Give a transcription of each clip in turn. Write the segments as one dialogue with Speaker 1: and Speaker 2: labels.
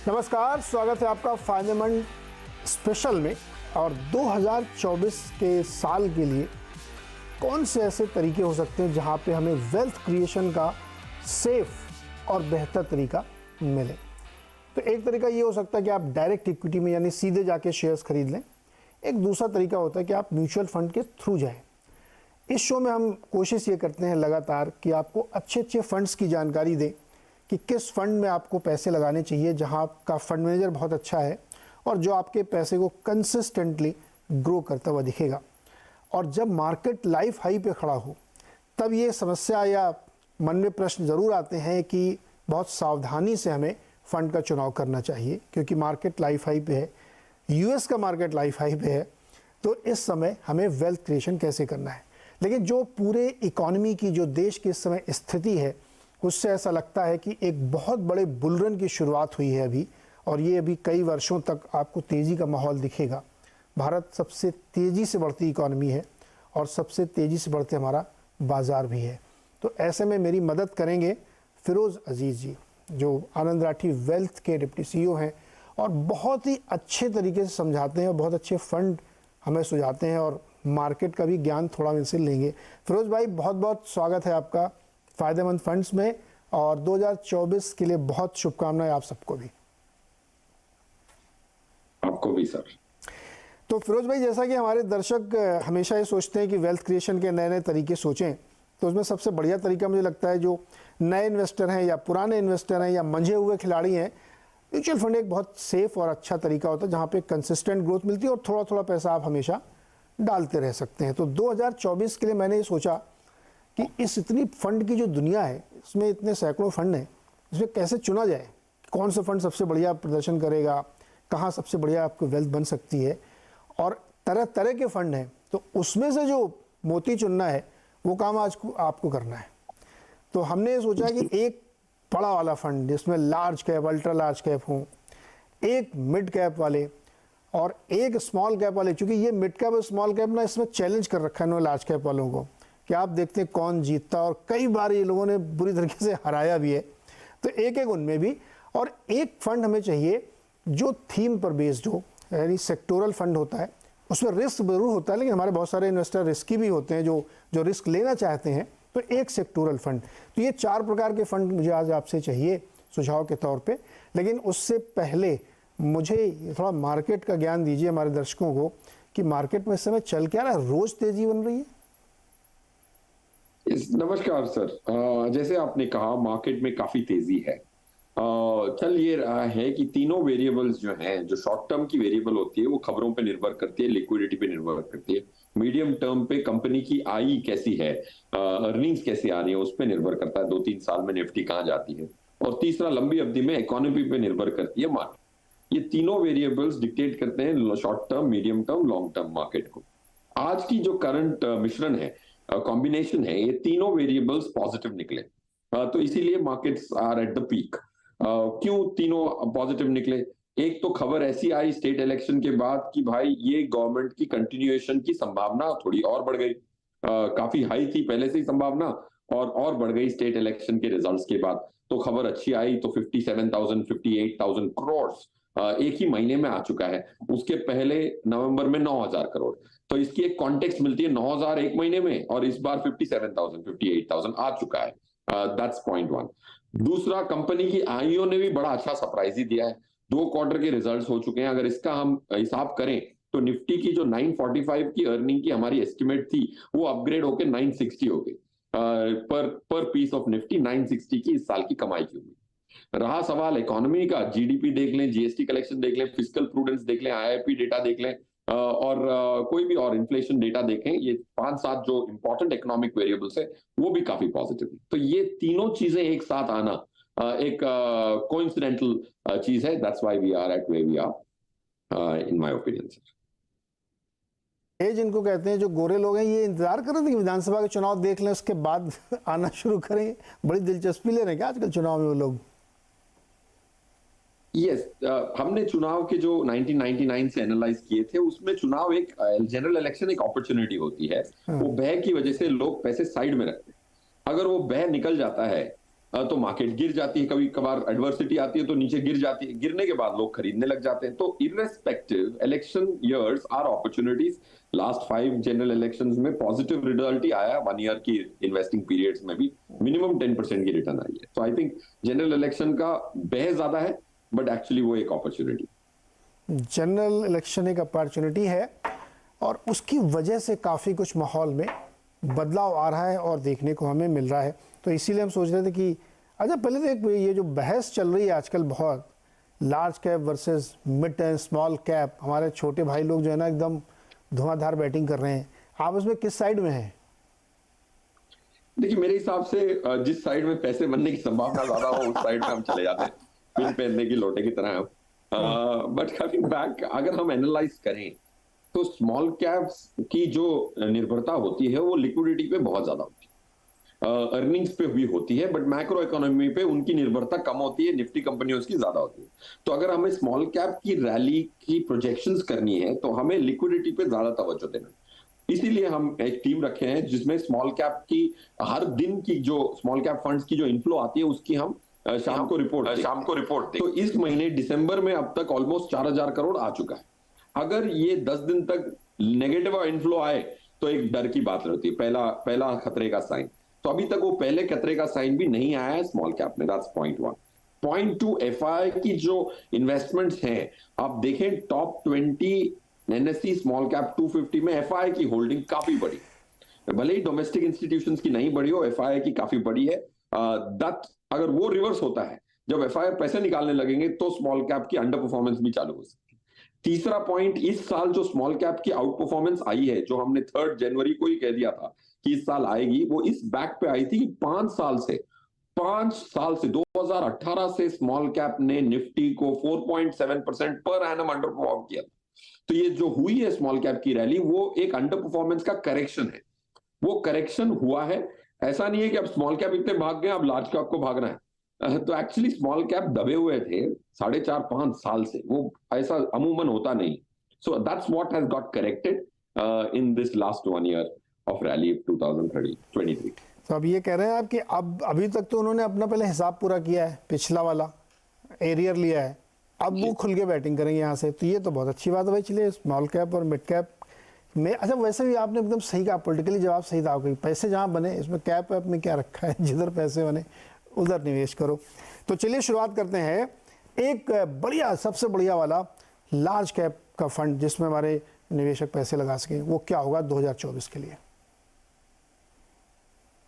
Speaker 1: नमस्कार, स्वागत है आपका फायदेमंद स्पेशल में। और 2024 के साल के लिए कौन से ऐसे तरीके हो सकते हैं जहां पे हमें वेल्थ क्रिएशन का सेफ और बेहतर तरीका मिले। तो एक तरीका ये हो सकता है कि आप डायरेक्ट इक्विटी में यानी सीधे जाके शेयर्स खरीद लें। एक दूसरा तरीका होता है कि आप म्यूचुअल फंड के थ्रू जाएं। इस शो में हम कोशिश ये करते हैं लगातार कि आपको अच्छे अच्छे फंड्स की जानकारी दें कि किस फंड में आपको पैसे लगाने चाहिए, जहां आपका फंड मैनेजर बहुत अच्छा है और जो आपके पैसे को कंसिस्टेंटली ग्रो करता हुआ दिखेगा। और जब मार्केट लाइफ हाई पे खड़ा हो तब ये समस्या या मन में प्रश्न ज़रूर आते हैं कि बहुत सावधानी से हमें फ़ंड का चुनाव करना चाहिए, क्योंकि मार्केट लाइफ हाई पे है, यूएस का मार्केट लाइफ हाई पे है। तो इस समय हमें वेल्थ क्रिएशन कैसे करना है। लेकिन जो पूरे इकोनॉमी की, जो देश की इस समय स्थिति है, उससे ऐसा लगता है कि एक बहुत बड़े बुलरन की शुरुआत हुई है अभी, और ये अभी कई वर्षों तक आपको तेज़ी का माहौल दिखेगा। भारत सबसे तेज़ी से बढ़ती इकोनॉमी है और सबसे तेज़ी से बढ़ते हमारा बाज़ार भी है। तो ऐसे में मेरी मदद करेंगे फिरोज़ अजीज़ जी, जो आनंद राठी वेल्थ के डिप्टी सीईओ हैं और बहुत ही अच्छे तरीके से समझाते हैं और बहुत अच्छे फंड हमें सुझाते हैं, और मार्केट का भी ज्ञान थोड़ा इनसे लेंगे। फिरोज़ भाई, बहुत बहुत स्वागत है आपका फ़ायदेमंद फंड्स में, और 2024 के लिए बहुत शुभकामनाएं आप सबको भी।
Speaker 2: आपको भी सर।
Speaker 1: तो फिरोज भाई, जैसा कि हमारे दर्शक हमेशा ये सोचते हैं कि वेल्थ क्रिएशन के नए नए तरीके सोचें, तो उसमें सबसे बढ़िया तरीका मुझे लगता है, जो नए इन्वेस्टर हैं या पुराने इन्वेस्टर हैं या मंझे हुए खिलाड़ी हैं, म्यूचुअल फंड एक बहुत सेफ और अच्छा तरीका होता है जहाँ पे कंसिस्टेंट ग्रोथ मिलती है और थोड़ा थोड़ा पैसा आप हमेशा डालते रह सकते हैं। तो 2024 के लिए मैंने ये सोचा कि इस इतनी फंड की जो दुनिया है, इसमें इतने सैकड़ों फंड हैं, इसमें कैसे चुना जाए, कौन सा फंड सबसे बढ़िया प्रदर्शन करेगा, कहाँ सबसे बढ़िया आपको वेल्थ बन सकती है, और तरह तरह के फंड हैं। तो उसमें से जो मोती चुनना है वो काम आज आपको करना है। तो हमने ये सोचा कि एक बड़ा वाला फंड जिसमें large cap, ultra large cap हों, एक मिड कैप वाले और एक स्मॉल कैप वाले। क्योंकि ये मिड कैप और स्मॉल कैप ना, इसमें चैलेंज कर रखा है इन्होंने लार्ज कैप वालों को कि आप देखते हैं कौन जीतता, और कई बार ये लोगों ने बुरी तरीके से हराया भी है। तो एक एक उनमें भी, और एक फंड हमें चाहिए जो थीम पर बेस्ड हो, यानी सेक्टोरल फंड होता है, उसमें रिस्क जरूर होता है, लेकिन हमारे बहुत सारे इन्वेस्टर रिस्की भी होते हैं जो रिस्क लेना चाहते हैं। तो एक सेक्टोरल फंड। तो ये 4 प्रकार के फंड मुझे आज आपसे चाहिए सुझाव के तौर पे। लेकिन उससे पहले मुझे थोड़ा मार्केट का ज्ञान दीजिए हमारे दर्शकों को कि मार्केट में इस समय चल क्या रहा है, रोज तेजी बन रही है।
Speaker 2: नमस्कार सर। जैसे आपने कहा, मार्केट में काफी तेजी है। चल ये रहा है कि तीनों वेरिएबल्स जो हैं, जो शॉर्ट टर्म की वेरिएबल होती है वो खबरों पे निर्भर करती है, लिक्विडिटी पे निर्भर करती है। मीडियम टर्म पे कंपनी की आई कैसी है, अर्निंग्स कैसी आ रही है, उस पे निर्भर करता है 2-3 साल में निफ्टी कहाँ जाती है। और तीसरा, लंबी अवधि में इकोनॉमी पे निर्भर करती है मार्केट। ये तीनों वेरिएबल्स डिक्टेट करते हैं short term, medium term, long term market को। आज की जो करंट मिश्रण है, कॉम्बिनेशन है, ये तीनों वेरिएबल्स पॉजिटिव निकले। तो इसीलिए markets are at the peak. क्यों तीनों पॉजिटिव निकले? एक तो खबर ऐसी आई स्टेट इलेक्शन के बाद कि भाई ये गवर्नमेंट की कंटिन्यूएशन की संभावना थोड़ी और बढ़ गई। काफी हाई थी पहले से ही संभावना, और बढ़ गई स्टेट इलेक्शन के रिजल्ट्स के बाद। तो खबर अच्छी आई तो 57,000 58,000 करोड़ एक ही महीने में आ चुका है। उसके पहले नवंबर में 9,000 करोड़। तो इसकी एक कॉन्टेक्स्ट मिलती है, 9,000 एक महीने में, और इस बार 57,000 58,000 आ चुका है। That's point 1। दूसरा, कंपनी की आईओ ने भी बड़ा अच्छा सरप्राइज ही दिया है। 2 क्वार्टर के रिजल्ट्स हो चुके हैं। अगर इसका हम हिसाब करें तो निफ्टी की जो 945 की अर्निंग की हमारी एस्टिमेट थी, वो अपग्रेड होकर 960 हो गई। पर पीस ऑफ निफ्टी 960 की इस साल की कमाई की उम्मीद। रहा सवाल इकोनॉमी का, जीडीपी देख लें, जीएसटी कलेक्शन देख लें, फिस्कल प्रूडेंस देख लें, आईआईपी डेटा देख लें, और कोई भी और इन्फ्लेशन डेटा देखें, ये 5-7 जो इंपॉर्टेंट इकोनॉमिक वेरिएबल्स है वो भी काफी पॉजिटिव है। तो ये तीनों चीजें एक साथ आना एक कोइंसिडेंटल चीज है। That's why we are at where we are, in my opinion sir.
Speaker 1: ये जिनको कहते हैं जो गोरे लोग हैं, ये इंतजार कर रहे थे कि विधानसभा के चुनाव देख लें उसके बाद आना शुरू करें। बड़ी दिलचस्पी ले रहे हैं क्या आजकल चुनाव में वो लोग?
Speaker 2: यस, हमने चुनाव के जो 1999 से एनालाइज किए थे, उसमें चुनाव एक जनरल इलेक्शन एक अपॉर्चुनिटी होती है। वो भय की वजह से लोग पैसे साइड में रखते हैं। अगर वो भय निकल जाता है तो मार्केट गिर जाती है, कभी कभार एडवर्सिटी आती है तो नीचे गिर जाती है, गिरने के बाद लोग खरीदने लग जाते हैं। तो irrespective election years are opportunities. Last 5 general elections में पॉजिटिव रिजल्ट ही आया, 1 ईयर की इन्वेस्टिंग पीरियड्स में भी मिनिमम 10% की रिटर्न आई है। तो आई थिंक जनरल इलेक्शन का बहस ज्यादा है, बट एक्चुअली वो एक अपॉर्चुनिटी।
Speaker 1: जनरल इलेक्शन एक अपॉर्चुनिटी है और उसकी वजह से काफ़ी कुछ माहौल में बदलाव आ रहा है और देखने को हमें मिल रहा है। तो इसीलिए हम सोच रहे थे कि अच्छा, पहले तो एक ये जो बहस चल रही है आजकल बहुत, large cap versus mid and small cap, हमारे छोटे भाई लोग जो है ना एकदम धुआंधार बैटिंग कर रहे हैं। आप उसमें किस साइड में हैं?
Speaker 2: देखिए, मेरे हिसाब से जिस साइड में पैसे बनने की संभावना ज्यादा हो उस साइड में हम चले जाते हैं, पिन पहनने की लोटे की तरह हम। बट कमिंग बैक, अगर हम एनालाइज करें तो स्मॉल कैप्स की जो निर्भरता होती है वो लिक्विडिटी पे बहुत ज्यादा होती है, अर्निंग्स पे भी होती है, बट मैक्रो इकोनॉमी पे उनकी निर्भरता कम होती है, निफ्टी कंपनियों की ज्यादा होती है। तो अगर हमें स्मॉल कैप की रैली की प्रोजेक्शंस करनी है तो हमें लिक्विडिटी पे ज्यादा तवज्जो देना है। इसीलिए हम एक टीम रखे हैं जिसमें स्मॉल कैप की हर दिन की जो स्मॉल कैप फंड्स की जो इनफ्लो आती है उसकी हम शाम को रिपोर्ट तो इस महीने दिसंबर में अब तक ऑलमोस्ट 4000 करोड़ आ चुका है। अगर ये 10 दिन तक नेगेटिव इनफ्लो आए तो एक डर की बात रहती है, पहला खतरे का साइन। तो अभी तक वो पहले खतरे का साइन भी नहीं आया है स्मॉल कैप में। That's point 1। पॉइंट 2, एफआई की जो इन्वेस्टमेंट्स हैं, आप देखें टॉप 20 एनएससी स्मॉल कैप 250 में एफआई की होल्डिंग काफी बड़ी, भले ही डोमेस्टिक इंस्टीट्यूशंस की नहीं बड़ी हो, एफआई की काफी बड़ी है। दैट अगर वो रिवर्स होता है, जब एफआई पैसे निकालने लगेंगे तो स्मॉल कैप की अंडर परफॉर्मेंस भी चालू हो सकती है। तीसरा पॉइंट, इस साल जो स्मॉल कैप की आउट परफॉर्मेंस आई है, जो हमने 3 जनवरी को ही कह दिया था कि इस साल आएगी, वो इस बैक पे आई थी 5 साल से 2018 से स्मॉल कैप ने निफ्टी को 4.7% पर एनम अंडर परफॉर्म किया। तो ये जो हुई है स्मॉल कैप की रैली, वो एक अंडर परफॉर्मेंस का करेक्शन है। वो करेक्शन हुआ है, ऐसा नहीं है कि अब स्मॉल कैप इतने भाग गए अब लार्ज कैप को भागना है। तो एक्चुअली स्मॉल कैप दबे हुए थे 4.5-5 साल से, वो ऐसा अमूमन होता नहीं। So that's what has got corrected in this last 1 year of rally 2023।
Speaker 1: तो अब ये कह रहे हैं आप कि अब अभी तक तो उन्होंने अपना पहले हिसाब पूरा किया है, पिछला वाला एरियर लिया है, अब वो खुल के बैटिंग करेंगे यहाँ से। तो ये तो बहुत अच्छी बात है भाई। चलिए, स्मॉल कैप और मिड कैप में, अच्छा वैसे भी आपने एकदम सही कहा, पॉलिटिकली जवाब सही था आपका, पैसे जहाँ बने, इसमें कैप वैप में क्या रखा है, जिधर पैसे बने उधर निवेश करो। तो चलिए शुरुआत करते हैं एक बढ़िया, सबसे बढ़िया वाला लार्ज कैप का फंड जिसमें हमारे निवेशक पैसे लगा सकें। वो क्या होगा 2024 के लिए?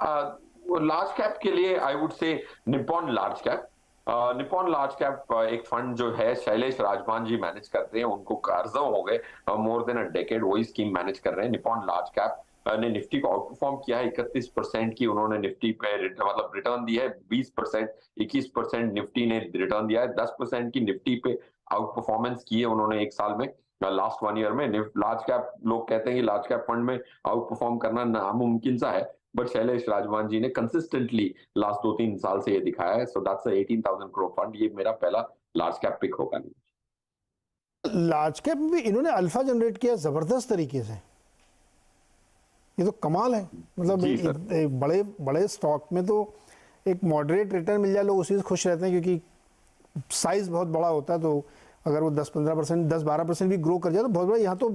Speaker 2: लार्ज कैप के लिए आई वुड से Nippon large cap. Nippon large cap एक फंड जो है शैलेश राजभान जी मैनेज करते हैं, उनको कर्जा हो गए मोर देन अ डेकेड, वही स्कीम मैनेज कर रहे हैं। निप्पॉन लार्ज कैप ने निफ्टी को आउट परफॉर्म किया है, 31% की उन्होंने निफ्टी पे मतलब रिटर्न दिया है, 20% 21% निफ्टी ने रिटर्न दिया है, 10% की निफ्टी पे आउट परफॉर्मेंस की है उन्होंने एक साल में, लास्ट 1 ईयर में। लार्ज कैप, लोग कहते हैं कि लार्ज कैप फंड में आउट परफॉर्म करना नामुमकिन सा है, बट शैलेश राजभान जी ने कंसिस्टेंटली लास्ट 2-3 साल से ये दिखाया है। So that's 18,000 crore fund. ये मेरा पहला लार्ज कैप पिक होगा।
Speaker 1: लार्ज कैप में भी इन्होंने अल्फा जनरेट किया जबरदस्त तरीके से, ये तो कमाल है। मतलब एक बड़े बड़े स्टॉक में तो एक मॉडरेट रिटर्न मिल जाए, लोग उसी से खुश रहते हैं, क्योंकि साइज बहुत बड़ा होता है। तो अगर वो 10-15%, 10-12% भी ग्रो कर जाए तो बहुत बड़ा। यहाँ तो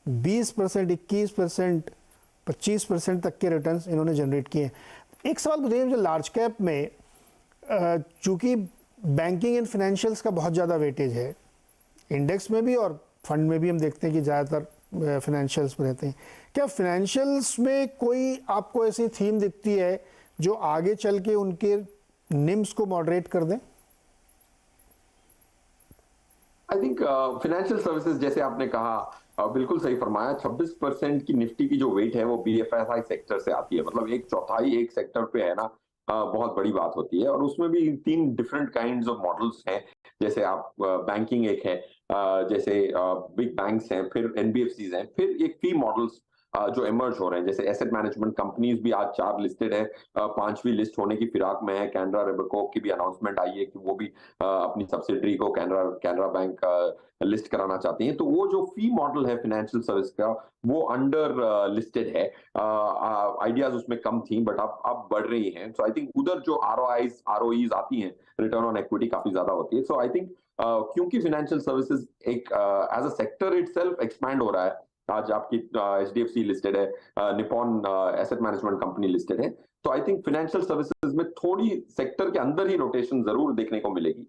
Speaker 1: 20%, 21%, 25% तक के रिटर्न्स इन्होंने जनरेट किए हैं। एक सवाल बताइए, जो लार्ज कैप में चूंकि बैंकिंग एंड फाइनेंशियल्स का बहुत ज़्यादा वेटेज है, इंडेक्स में भी और फंड में भी हम देखते हैं कि ज़्यादातर फाइनेंशियल्स में रहते हैं, क्या फाइनेंशियल्स में कोई आपको ऐसी थीम दिखती है जो आगे चल के उनके निम्स को मॉडरेट कर दें?
Speaker 2: आई थिंक फाइनेंशियल सर्विसेज, जैसे आपने कहा, बिल्कुल सही फरमाया, 26% की निफ्टी की जो वेट है वो बीएफएसआई सेक्टर से आती है, मतलब 1/4 एक सेक्टर पे है ना, बहुत बड़ी बात होती है। और उसमें भी 3 डिफरेंट काइंड्स ऑफ मॉडल्स हैं, जैसे आप बैंकिंग एक है, जैसे बिग बैंक्स हैं, फिर एनबीएफसीज हैं, फिर एक फी मॉडल्स जो इमर्ज हो रहे हैं, जैसे एसेट मैनेजमेंट कंपनीज भी आज 4 लिस्टेड है, 5वीं लिस्ट होने की फिराक में है। कैनरा रोबेको की भी अनाउंसमेंट आई है कि वो भी अपनी सब्सिडरी को कैनरा बैंक लिस्ट कराना चाहती हैं। तो वो जो फी मॉडल है फाइनेंशियल सर्विस का, वो अंडर लिस्टेड है। आइडियाज उसमें कम थी, बट अब बढ़ रही हैं। सो आई थिंक उधर जो आरओईज आती हैं, रिटर्न ऑन इक्विटी काफी ज्यादा होती है। सो आई थिंक क्योंकि फाइनेंशियल सर्विसेज एक as a sector itself expand हो रहा है। आज आपकी एचडीएफसी लिस्टेड है, Nippon asset management company listed है। तो आई थिंक फाइनेंशियल सर्विसेज में थोड़ी सेक्टर के अंदर ही रोटेशन जरूर देखने को मिलेगी,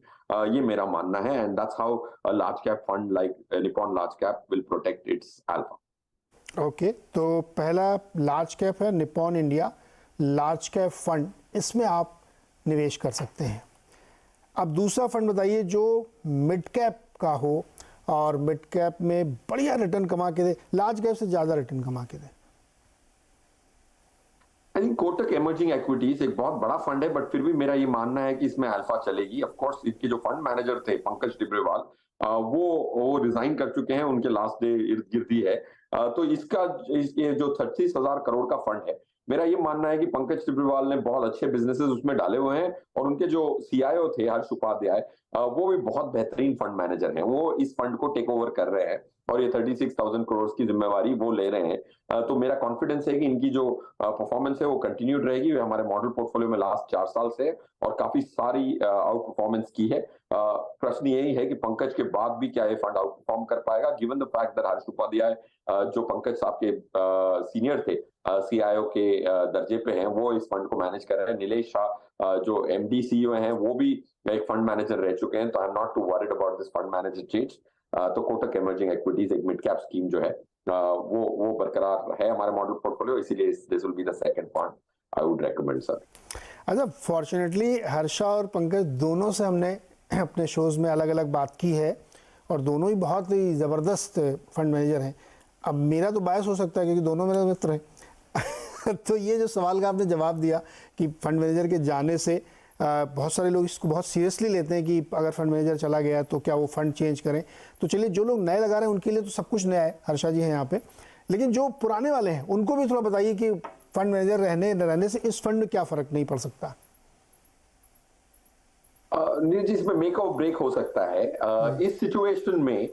Speaker 2: ये मेरा मानना है। And that's how a large cap fund like Nippon large cap will protect it's alpha.
Speaker 1: Okay, तो पहला लार्ज कैप है Nippon India large cap fund, इसमें आप निवेश कर सकते हैं। अब दूसरा फंड बताइए जो मिड कैप का हो और मिड कैप में बढ़िया रिटर्न कमा के दे, लार्ज कैप से ज़्यादा रिटर्न कमा के दे।
Speaker 2: I think Kotak emerging equities एक बहुत बड़ा फंड है, बट फिर भी मेरा ये मानना है कि इसमें अल्फा चलेगी। ऑफ कोर्स इसके जो फंड मैनेजर थे पंकज टिब्रेवाल, वो रिजाइन कर चुके हैं, उनके लास्ट डे इर्द गिर्द ही है। तो ये जो 36,000 करोड़ का फंड है, मेरा ये मानना है कि पंकज टिब्रेवाल ने बहुत अच्छे बिजनेसेस उसमें डाले हुए हैं, और उनके जो सीआईओ थे हर्ष उपाध्याय, वो भी बहुत बेहतरीन फंड मैनेजर हैं। वो इस फंड को टेक ओवर कर रहे हैं और ये 36,000 करोड़ की जिम्मेवारी वो ले रहे हैं। तो मेरा कॉन्फिडेंस है कि इनकी जो परफॉर्मेंस है वो कंटिन्यूड रहेगी। हमारे मॉडल पोर्टफोलियो में लास्ट 4 साल से और काफी सारी आउट परफॉर्मेंस की है। प्रश्न यही है कि पंकज के बाद भी क्या ये फंड आउट परफॉर्म कर पाएगा, गिवन द फैक्ट दैट हर्ष उपाध्याय जो पंकज साहब के सीनियर थे, सीआईओ के दर्जे पे हैं, वो इस फंड को मैनेज कर रहे हैं। नीलेश शाह जो एमडी सीईओ हैं, वो भी एक फंड मैनेजर रह चुके हैं। तो I am not to worried about this fund manager change. तो कोटक इमर्जिंग इक्विटीज एक मिड कैप स्कीम जो है, वो बरकरार है हमारे मॉडल पोर्टफोलियो, इसीलिए this will be the second fund I would recommend sir.
Speaker 1: अच्छा, फॉर्चुनेटली हर्षा और पंकज दोनों से हमने अपने शोज में अलग अलग बात की है और दोनों ही बहुत ही ज़बरदस्त फंड मैनेजर हैं। अब मेरा तो बायस हो सकता है क्योंकि दोनों मेरे मित्र हैं तो ये जो सवाल का आपने जवाब दिया कि फंड मैनेजर के जाने से बहुत सारे लोग इसको बहुत सीरियसली लेते हैं कि अगर फंड मैनेजर चला गया तो क्या वो फंड चेंज करें। तो चलिए, जो लोग नए लगा रहे हैं उनके लिए तो सब कुछ नया है, हर्षा जी हैं यहाँ पे, लेकिन जो पुराने वाले हैं उनको भी थोड़ा बताइए कि फंड मैनेजर रहने न रहने से इस फंड में क्या फ़र्क नहीं पड़ सकता।
Speaker 2: नीरज जी, इसमें मेक और ब्रेक हो सकता है। इस सिचुएशन में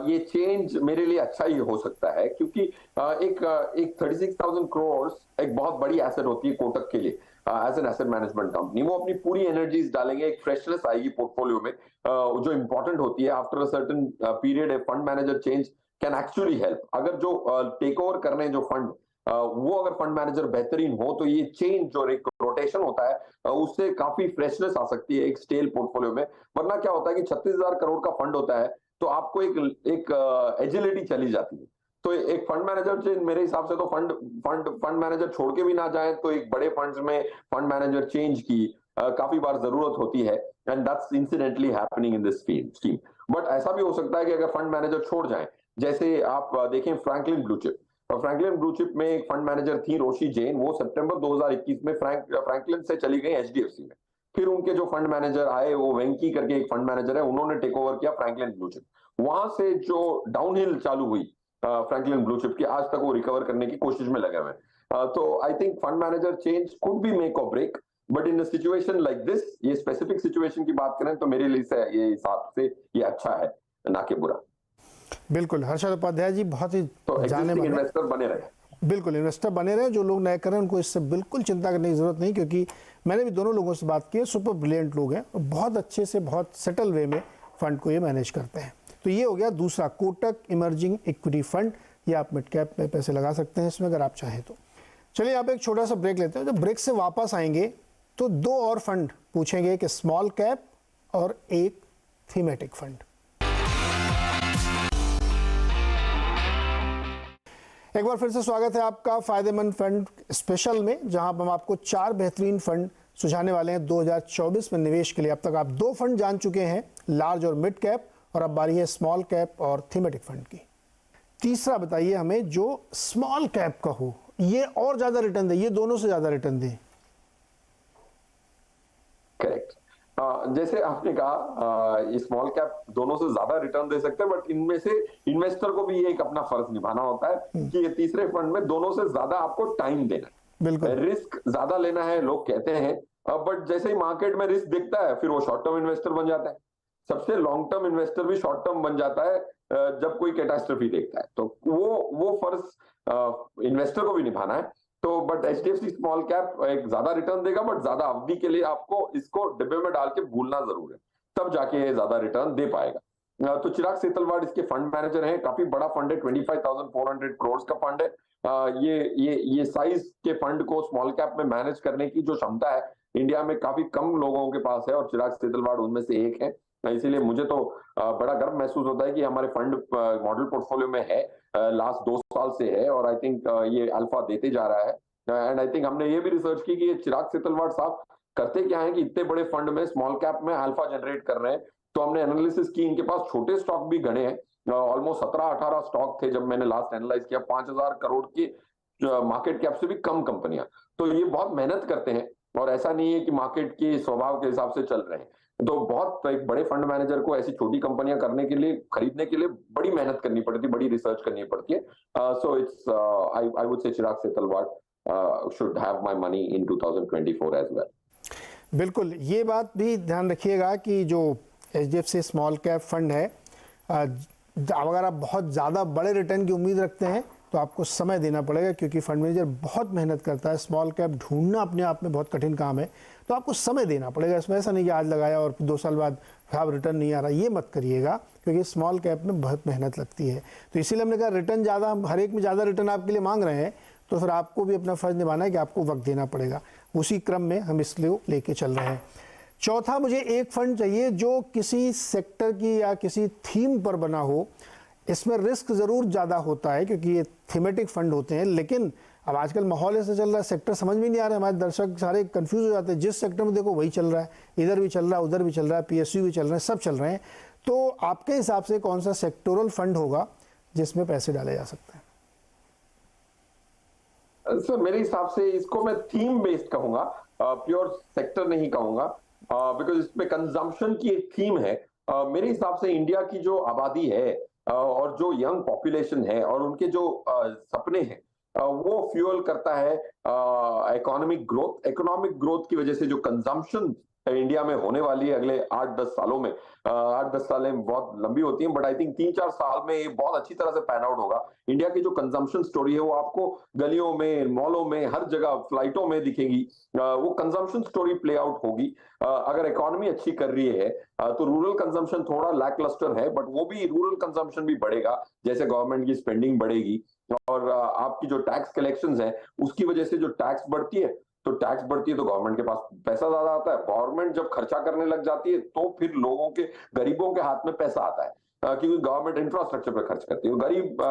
Speaker 2: ये चेंज मेरे लिए अच्छा ही हो सकता है, क्योंकि एक 36,000 करोड़ एक बहुत बड़ी एसेट होती है कोटक के लिए as an asset management company. वो अपनी पूरी एनर्जीज डालेंगे, एक फ्रेशनेस आएगी पोर्टफोलियो में, जो इंपॉर्टेंट होती है। After a certain period A fund manager change can actually help. अगर जो टेक ओवर कर रहे हैं जो फंड, वो अगर फंड मैनेजर बेहतरीन हो, तो ये चेंज और एक रोटेशन होता है, उससे काफी फ्रेशनेस आ सकती है एक स्टेल पोर्टफोलियो में। वरना क्या होता है कि 36,000 करोड़ का फंड होता है, तो आपको एक एजिलिटी चली जाती है। तो एक फंड मैनेजर, मेरे हिसाब से तो फंड मैनेजर छोड़ के भी ना जाए, तो एक बड़े फंड्स में फंड मैनेजर चेंज की काफी बार जरूरत होती है, and that's incidentally happening in this scheme. But ऐसा भी हो सकता है कि अगर फंड मैनेजर छोड़ जाए, जैसे आप देखें Franklin blue chip, Franklin blue chip में एक फंड मैनेजर थी रोशी जैन, वो सितंबर 2021 में फ्रैंकलिन से चली गई एचडीएफसी में। फिर उनके जो फंड मैनेजर आए, वो वेंकी करके एक फंड मैनेजर है, उन्होंने टेक ओवर किया फ्रैंकलिन ब्लू चिप। वहां से जो डाउनहिल चालू हुई फ्रैंकलिन ब्लू चिप की, आज तक वो रिकवर करने की कोशिश में लगे हुए हैं। तो I think fund manager change could be make or break, but in a situation like this, ये स्पेसिफिक सिचुएशन की बात करें तो मेरे लिए ये हिसाब से ये अच्छा है, ना कि बुरा।
Speaker 1: बिल्कुल, हर्षद उपाध्याय जी बहुत ही
Speaker 2: जाने वाले इन्वेस्टर बने रहे।
Speaker 1: बिल्कुल, इन्वेस्टर बने रहे। जो लोग नए कर रहे हैं उनको इससे बिल्कुल चिंता करने की जरूरत नहीं, क्योंकि मैंने भी दोनों लोगों से बात की है, सुपर ब्रिलियंट लोग हैं और बहुत अच्छे से बहुत सेटल वे में फंड को ये मैनेज करते हैं। तो ये हो गया दूसरा, कोटक इमर्जिंग इक्विटी फंड। ये आप मिड कैप में पैसे लगा सकते हैं इसमें अगर आप चाहें तो। चलिए, आप एक छोटा सा ब्रेक लेते हैं। जब ब्रेक से वापस आएंगे तो 2 और फंड पूछेंगे, कि स्मॉल कैप और एक थीमेटिक फंड। एक बार फिर से स्वागत है आपका फायदेमंद फंड स्पेशल में, जहां हम आपको 4 बेहतरीन फंड सुझाने वाले हैं 2024 में निवेश के लिए। अब तक आप 2 फंड जान चुके हैं, लार्ज और मिड कैप, और अब बारी है स्मॉल कैप और थीमेटिक फंड की। तीसरा बताइए हमें जो स्मॉल कैप का हो, ये और ज्यादा रिटर्न दे, ये दोनों से ज्यादा रिटर्न दे।
Speaker 2: करेक्ट। जैसे आपने कहा स्मॉल कैप दोनों से ज्यादा रिटर्न दे सकते हैं, बट इनमें से इन्वेस्टर को भी ये एक अपना फर्ज निभाना होता है कि ये तीसरे फंड में दोनों से ज्यादा आपको टाइम देना
Speaker 1: बिल्कुल।
Speaker 2: है, रिस्क ज्यादा लेना है लोग कहते हैं, बट जैसे ही मार्केट में रिस्क दिखता है फिर वो शॉर्ट टर्म इन्वेस्टर बन जाता है। सबसे लॉन्ग टर्म इन्वेस्टर भी शॉर्ट टर्म बन जाता है जब कोई कैटास्ट्रोफी देखता है, तो वो फर्ज इन्वेस्टर को भी निभाना है। तो बट एचडीएफसी स्मॉल कैप एक ज्यादा रिटर्न देगा, बट ज्यादा अवधि के लिए आपको इसको डिब्बे में डाल के भूलना जरूर है, तब जाके ये ज्यादा रिटर्न दे पाएगा। तो चिराग सेतलवाड़ इसके फंड मैनेजर हैं, काफी बड़ा फंड है, 25,400 करोड़ का फंड है। ये साइज के फंड को स्मॉल कैप में मैनेज करने की जो क्षमता है इंडिया में काफी कम लोगों के पास है, और चिराग सेतलवाड़ उनमें से एक है। इसीलिए मुझे तो बड़ा गर्व महसूस होता है कि हमारे फंड मॉडल पोर्टफोलियो में है, लास्ट 2 साल से है, और आई थिंक ये अल्फा देते जा रहा है। एंड आई थिंक हमने ये भी रिसर्च की कि ये चिराग सेतलवाड़ साहब करते क्या है कि इतने बड़े फंड में स्मॉल कैप में अल्फा जनरेट कर रहे हैं। तो हमने एनालिसिस की, इनके पास छोटे स्टॉक भी गणे हैं, ऑलमोस्ट 17-18 स्टॉक थे जब मैंने लास्ट एनालाइज किया, 5,000 करोड़ की मार्केट कैप से भी कम कंपनियां। तो ये बहुत मेहनत करते हैं, और ऐसा नहीं है कि मार्केट के स्वभाव के हिसाब से चल रहे हैं। तो बहुत एक बड़े फंड मैनेजर को ऐसी छोटी कंपनियां करने के लिए, खरीदने के लिए बड़ी मेहनत करनी पड़ती है, बड़ी रिसर्च करनी पड़ती है। So it's I would say Chirag Setalvad should have my money in 2024 as well.
Speaker 1: बिल्कुल, ये बात भी ध्यान रखिएगा कि जो एचडीएफसी स्मॉल कैप फंड है, अगर आप बहुत ज़्यादा बड़े रिटर्न की उम्मीद रखते हैं तो आपको समय देना पड़ेगा, क्योंकि फंड मैनेजर बहुत मेहनत करता है। स्मॉल कैप ढूंढना अपने आप में बहुत कठिन काम है, तो आपको समय देना पड़ेगा। इसमें ऐसा नहीं कि आज लगाया और 2 साल बाद आप रिटर्न नहीं आ रहा, ये मत करिएगा, क्योंकि स्मॉल कैप में बहुत मेहनत लगती है। तो इसीलिए हमने कहा रिटर्न ज़्यादा, हर एक में ज़्यादा रिटर्न आपके लिए मांग रहे हैं, तो फिर आपको भी अपना फर्ज निभाना है कि आपको वक्त देना पड़ेगा। उसी क्रम में हम इसलिए लेके चल रहे हैं। चौथा, मुझे एक फंड चाहिए जो किसी सेक्टर की या किसी थीम पर बना हो। इसमें रिस्क ज़रूर ज़्यादा होता है क्योंकि ये थीमेटिक फंड होते हैं, लेकिन अब आजकल माहौल ऐसा चल रहा है, सेक्टर समझ में नहीं आ रहा है, हमारे दर्शक सारे कंफ्यूज हो जाते हैं। जिस सेक्टर में देखो वही चल रहा है, इधर भी चल रहा है, उधर भी चल रहा है, पीएसयू भी चल रहे हैं, सब चल रहे हैं। तो आपके हिसाब से कौन सा सेक्टोरल फंड होगा जिसमें पैसे डाले जा सकते हैं?
Speaker 2: सर मेरे हिसाब से इसको मैं थीम बेस्ड कहूंगा, प्योर सेक्टर नहीं कहूंगा, बिकॉज इसमें कंजम्पशन की एक थीम है। मेरे हिसाब से इंडिया की जो आबादी है और जो यंग पॉपुलेशन है और उनके जो सपने हैं, वो फ्यूल करता है इकोनॉमिक ग्रोथ की वजह से जो कंजम्पशन इंडिया में होने वाली है अगले 8-10 सालों में। 8-10 सालें बहुत लंबी होती हैं, बट आई थिंक 3-4 साल में ये बहुत अच्छी तरह से पैन आउट होगा। इंडिया की जो कंजम्पशन स्टोरी है वो आपको गलियों में, मॉलों में, हर जगह, फ्लाइटों में दिखेगी। वो कंजम्पशन स्टोरी प्ले आउट होगी। अगर इकोनॉमी अच्छी कर रही है तो रूरल कंजम्पशन थोड़ा लैकलस्टर है, बट वो भी रूरल कंजम्पशन भी बढ़ेगा जैसे गवर्नमेंट की स्पेंडिंग बढ़ेगी, और आपकी जो टैक्स कलेक्शंस है उसकी वजह से जो टैक्स बढ़ती है, तो टैक्स बढ़ती है तो गवर्नमेंट के पास पैसा ज्यादा आता है। गवर्नमेंट जब खर्चा करने लग जाती है तो फिर लोगों के, गरीबों के हाथ में पैसा आता है, क्योंकि गवर्नमेंट इंफ्रास्ट्रक्चर पर खर्च करती है, गरीब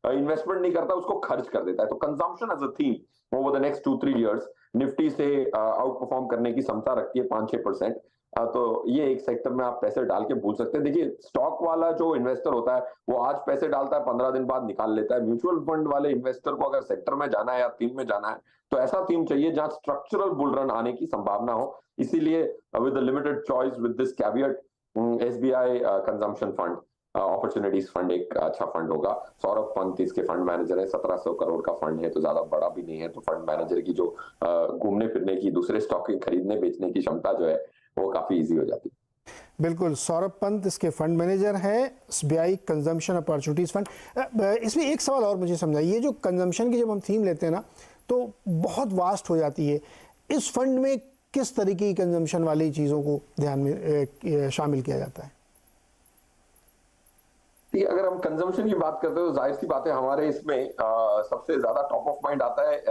Speaker 2: इन्वेस्टमेंट नहीं करता, उसको खर्च कर देता है। तो consumption as a theme over the next 2-3 years Nifty से आउट परफॉर्म करने की क्षमता रखती है 5-6%। तो ये एक सेक्टर में आप पैसे डाल के भूल सकते हैं। देखिए स्टॉक वाला जो इन्वेस्टर होता है वो आज पैसे डालता है, 15 दिन बाद निकाल लेता है। म्यूचुअल फंड वाले इन्वेस्टर को अगर सेक्टर में जाना है या थीम में जाना है तो ऐसा थीम चाहिए जहां स्ट्रक्चरल बुल रन आने की संभावना हो। इसीलिए with limited choice, with this caveat, SBI consumption fund, opportunities fund एक अच्छा फंड होगा। सौरभ पंत इसके फंड मैनेजर है, 1700 करोड़ का फंड है, तो ज्यादा बड़ा भी नहीं है। तो फंड मैनेजर की जो घूमने फिरने की, दूसरे स्टॉक के खरीदने बेचने की क्षमता जो है वो काफी इजी हो जाती है।
Speaker 1: बिल्कुल, सौरभ पंत इसके फंड मैनेजर हैं, एसबीआई कंजम्पशन अपॉर्चुनिटीज फंड। इसमें एक सवाल और मुझे समझाइए, ये जो कंजम्पशन की जब हम थीम लेते हैं ना तो बहुत वास्ट हो जाती है। इस फंड में किस तरीके की कंजम्पशन वाली चीज़ों को ध्यान में शामिल किया जाता है?
Speaker 2: अगर हम कंजम्पशन की बात करते हैं तो जाहिर सी बात है हमारे इसमें सबसे ज्यादा टॉप ऑफ माइंड आता है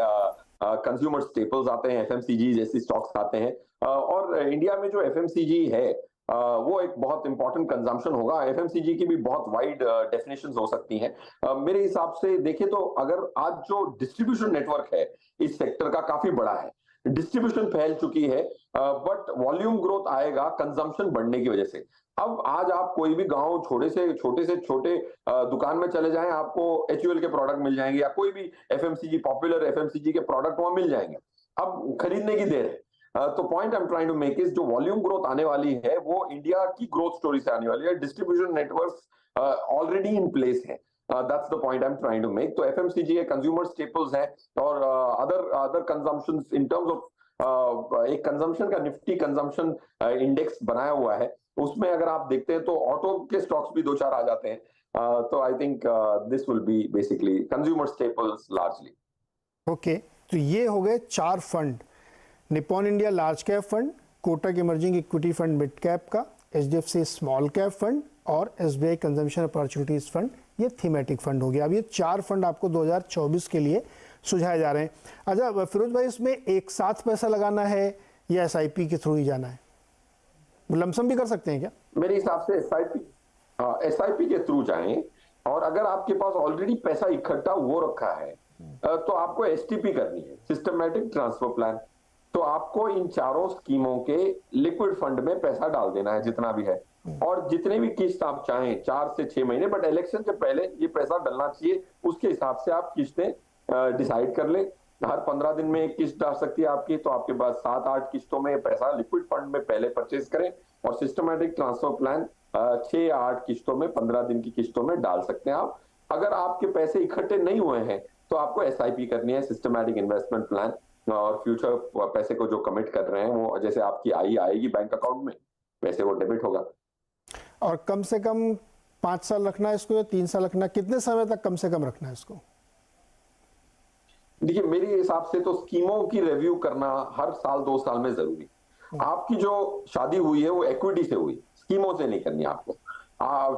Speaker 2: कंज्यूमर स्टेपल्स आते हैं, एफएमसीजी जैसी स्टॉक्स आते हैं। और इंडिया में जो एफएमसीजी है वो एक बहुत इंपॉर्टेंट कंजम्पशन होगा। एफएमसीजी की भी बहुत वाइड डेफिनेशंस हो सकती हैं। मेरे हिसाब से देखें तो अगर आज जो डिस्ट्रीब्यूशन नेटवर्क है इस सेक्टर का काफी बड़ा है, डिस्ट्रीब्यूशन फैल चुकी है, बट वॉल्यूम ग्रोथ आएगा कंजम्पशन बढ़ने की वजह से। अब आज आप कोई भी गांव छोटे से छोटे दुकान में चले जाएं, आपको एचयूएल के प्रोडक्ट मिल जाएंगे या कोई भी एफएमसीजी, पॉपुलर एफएमसीजी के प्रोडक्ट वहां मिल जाएंगे। अब खरीदने की देर है। तो point I am trying to make is जो वॉल्यूम ग्रोथ आने वाली है वो इंडिया की ग्रोथ स्टोरी से आने वाली है, distribution network already in place है। That's the point I am trying to make. तो एफएमसीजी है, कंज्यूमर स्टेपल्स है, और other consumptions in terms of एक कंजम्पशन का निफ्टी कंजम्पशन इंडेक्स बनाया हुआ है, उसमें अगर आप देखते हैं तो ऑटो के स्टॉक्स भी 2-4 आ जाते हैं। तो I think this will be basically consumer staples largely.
Speaker 1: Okay, तो ये हो गए 4 fund, Nippon India large cap fund, Kotak emerging equity fund mid cap का, एचडीएफसी स्मॉल कैप फंड और एसबीआई कंजम्पशन अपॉर्चुनिटीज फंड, ये थीमेटिक फंड हो गया। अब ये 4 फंड आपको 2024 के लिए सुझाए जा रहे हैं। अच्छा फिरोज भाई, इसमें एक साथ पैसा लगाना है या एसआईपी के थ्रू ही जाना है? लमसम भी कर सकते हैं क्या?
Speaker 2: मेरे हिसाब से एसआईपी के थ्रू जाएं, और अगर आपके पास ऑलरेडी पैसा इकट्ठा हो रखा है तो आपको एसटीपी करनी है, सिस्टमैटिक ट्रांसफर प्लान। तो आपको इन चारों स्कीमों के लिक्विड फंड में पैसा डाल देना है जितना भी है, और जितने भी किस्त आप चाहें 4 से 6 महीने, बट इलेक्शन से पहले ये पैसा डलना चाहिए, उसके हिसाब से आप किस्तें डिसाइड कर लें। हर 15 दिन में एक किस्त डाल सकती है आपकी, तो आपके पास 7-8 किस्तों में पैसा लिक्विड फंड में पहले परचेज करें, और सिस्टमैटिक ट्रांसफर प्लान 6 या 8 किस्तों में 15 दिन की किस्तों में डाल सकते हैं आप। अगर आपके पैसे इकट्ठे नहीं हुए हैं तो आपको एसआईपी करनी है, सिस्टमैटिक इन्वेस्टमेंट प्लान, और फ्यूचर पैसे को जो कमिट कर रहे हैं वो जैसे आपकी आएगी बैंक अकाउंट में, पैसे वो डेबिट होगा।
Speaker 1: और कम से कम 5 साल रखना है इसको या 3 साल रखना है? कितने समय तक कम से कम रखना है इसको?
Speaker 2: देखिए, मेरे हिसाब से तो स्कीमों की रिव्यू करना हर साल 2 साल में जरूरी। आपकी जो शादी हुई है वो इक्विटी से हुई, स्कीमों से नहीं करनी आपको।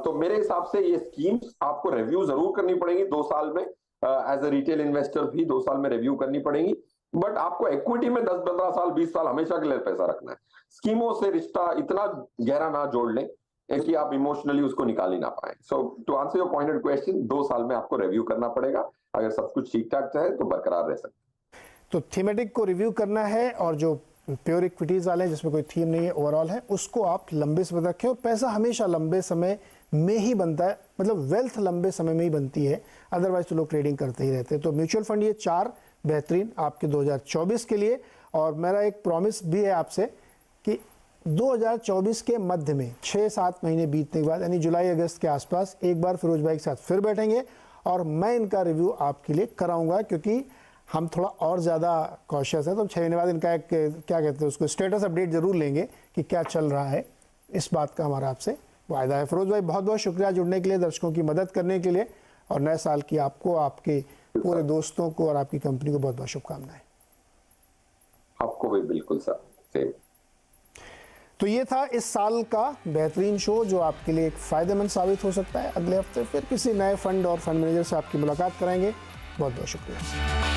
Speaker 2: तो मेरे हिसाब से ये स्कीम्स आपको रिव्यू जरूर करनी पड़ेगी 2 साल में, एज अ रिटेल इन्वेस्टर भी 2 साल में रिव्यू करनी पड़ेगी। बट आपको इक्विटी में 10-15 साल 20 साल हमेशा के लिए पैसा रखना है। स्कीमों से रिश्ता इतना गहरा ना जोड़ लें कि आप इमोशनली उसको निकाल ही ना पाए। So to answer your pointed question, 2 साल में आपको रिव्यू करना पड़ेगा। अगर सब कुछ ठीक ठाक है तो बरकरार रह सकते।
Speaker 1: तो थीमेटिक को रिव्यू करना है, और जो प्योर इक्विटीज वाले हैं जिसमें कोई थीम नहीं है, ओवरऑल है, उसको आप लंबे समय तक रखें। और पैसा हमेशा लंबे समय में ही बनता है, मतलब वेल्थ लंबे समय में ही बनती है, अदरवाइज तो लोग ट्रेडिंग करते ही रहते हैं। तो म्यूचुअल फंड ये 4 बेहतरीन आपके 2024 के लिए। और मेरा एक प्रॉमिस भी है आपसे कि 2024 के मध्य में 6-7 महीने बीतने के बाद, यानी जुलाई अगस्त के आसपास, एक बार फिरोज भाई के साथ फिर बैठेंगे और मैं इनका रिव्यू आपके लिए कराऊंगा, क्योंकि हम थोड़ा और ज़्यादा कॉशियस है। तो 6 महीने बाद इनका एक क्या कहते हैं उसको, स्टेटस अपडेट ज़रूर लेंगे कि क्या चल रहा है। इस बात का हमारा आपसे वायदा है। फिरोज भाई, बहुत बहुत शुक्रिया जुड़ने के लिए, दर्शकों की मदद करने के लिए, और नए साल की आपको, आपके पूरे दोस्तों को और आपकी कंपनी को बहुत बहुत शुभकामनाएं।
Speaker 2: आपको भी बिल्कुल सर, सेम।
Speaker 1: तो ये था इस साल का बेहतरीन शो, जो आपके लिए एक फ़ायदेमंद साबित हो सकता है। अगले हफ्ते फिर किसी नए फंड और फंड मैनेजर से आपकी मुलाकात कराएंगे। बहुत बहुत शुक्रिया।